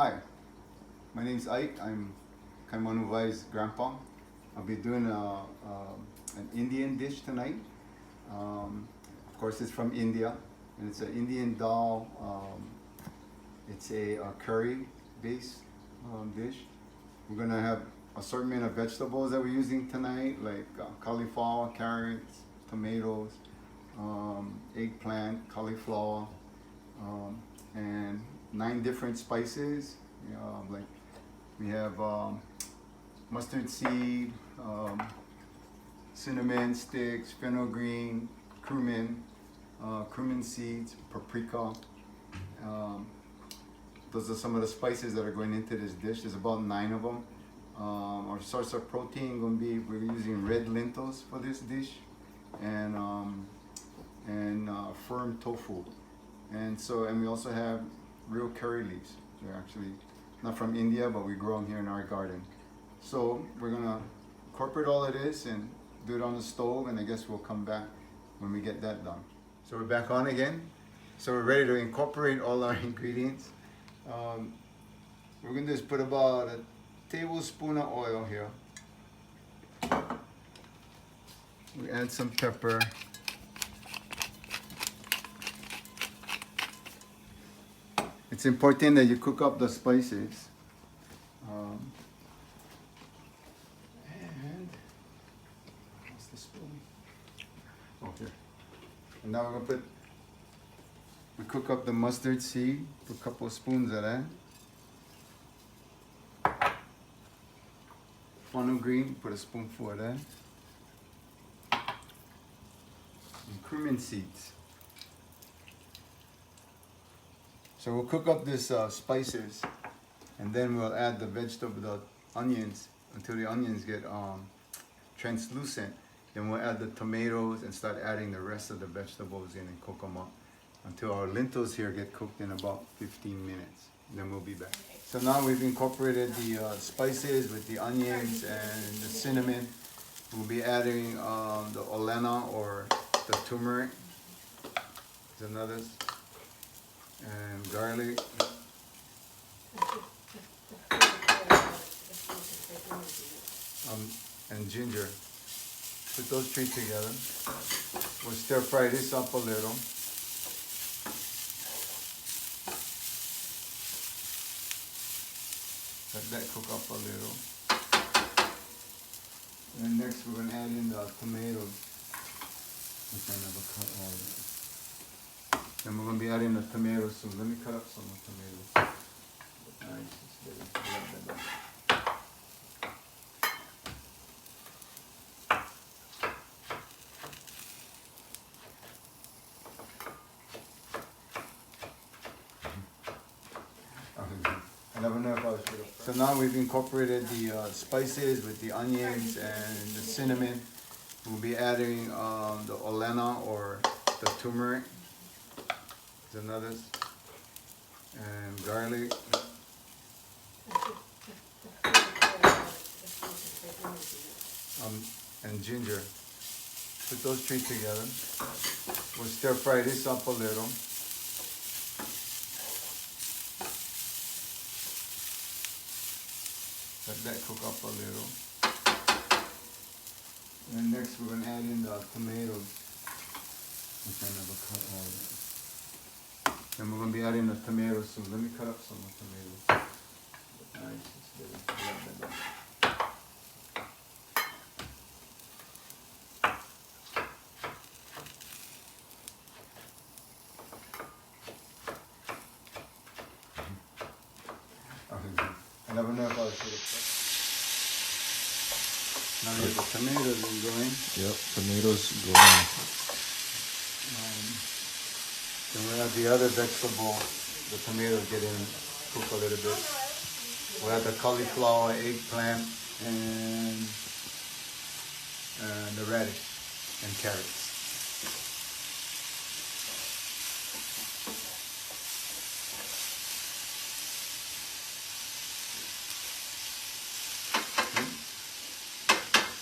Hi, my name's Ike. I'm Kaimanu Vai's grandpa. I'll be doing an Indian dish tonight. Of course, it's from India, and it's an Indian dal. It's a curry-based dish. We're gonna have assortment of vegetables that we're using tonight, like cauliflower, carrots, tomatoes, eggplant, cauliflower, and 9 different spices. Like we have mustard seed, cinnamon sticks, fenugreek, cumin seeds, paprika. Those are some of the spices that are going into this dish. There's about 9 of them. Our source of protein going to be, we're using red lentils for this dish, and firm tofu. And we also have real curry leaves. They're actually not from India, but we grow them here in our garden. So we're gonna incorporate all of this and do it on the stove, and I guess we'll come back when we get that done. So we're back on again. So we're ready to incorporate all our ingredients. We're gonna just put about a tablespoon of oil here. We add some pepper. It's important that you cook up the spices. And what's the spoon? Oh, here. And now we're gonna we cook up the mustard seed. Put a couple of spoons of that. Fenugreek, put a spoonful of that. And cumin seeds. So we'll cook up this spices, and then we'll add the onions, until the onions get translucent. Then we'll add the tomatoes and start adding the rest of the vegetables in and cook them up until our lentils here get cooked in about 15 minutes. Then we'll be back. So now we've incorporated the spices with the onions and the cinnamon. We'll be adding the olena, or the turmeric. There's another. And garlic. And ginger. Put those 3 together. We'll stir fry this up a little. Let that cook up a little. And next we're going to add in the tomatoes. Which I never cut all of it. Then we're going to be adding the tomatoes soon. Let me cut up some of the tomatoes. I never know if I was sure. So now we've incorporated the spices with the onions and the cinnamon. We'll be adding the olena, or the turmeric. There's another. And garlic. And ginger. Put those 3 together. We'll stir fry this up a little. Let that cook up a little. And next we're going to add in the tomatoes. Which I never cut all of it. And we're going to be adding the tomatoes soon. Let me cut up some of the tomatoes. I never know if I was sure. Now you have the tomatoes going. Yep, tomatoes going. Then we'll add the other vegetable. The tomatoes get in, cook a little bit. We'll add the cauliflower, eggplant, and the radish and carrots.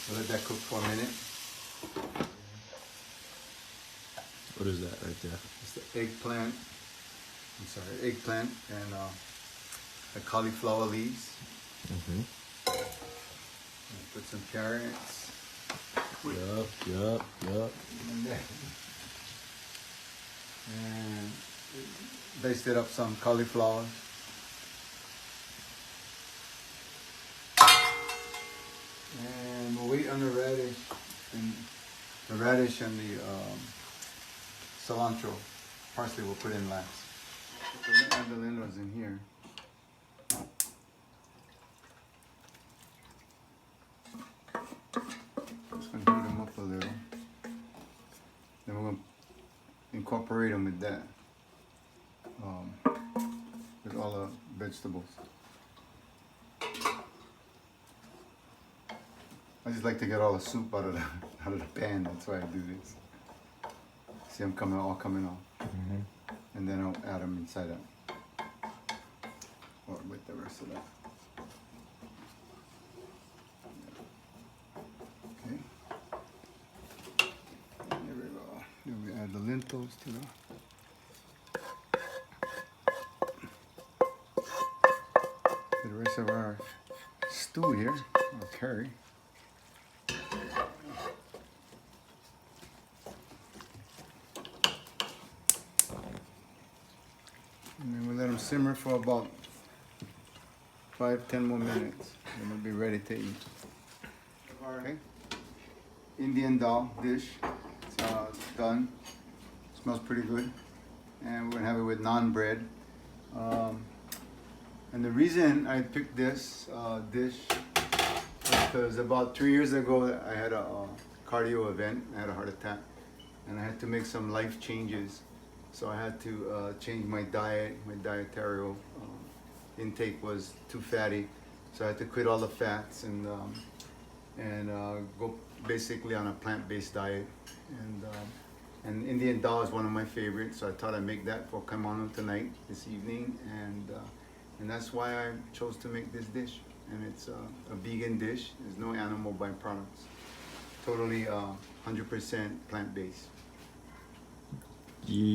We'll let that cook for a minute. What is that right there? It's the eggplant. I'm sorry, eggplant and the cauliflower leaves. Mm-hmm. Put some carrots. Yup. And diced it up some cauliflower. And we'll wait on the radish and the cilantro. Parsley we'll put in last. Add the lentils in here. Just gonna heat them up a little. Then we're gonna incorporate them with that, with all the vegetables. I just like to get all the soup out of the pan. That's why I do this. See them all coming off, and then I'll add them inside that, or with the rest of that. Okay. There we go. Then we add the lentils to the rest of our stew here, or curry. And then we'll let them simmer for about 5-10 more minutes, and we'll be ready to eat. Okay. Indian dal dish. It's done. Smells pretty good. And we're gonna have it with naan bread. And the reason I picked this dish is because about 3 years ago I had a cardio event. I had a heart attack, and I had to make some life changes. So I had to change my diet. My dietary intake was too fatty, so I had to quit all the fats and go basically on a plant-based diet. And Indian dal is one of my favorites, so I thought I'd make that for Kaimano tonight, this evening, and that's why I chose to make this dish. And it's a vegan dish. There's no animal byproducts. Totally 100% plant-based. Yeah.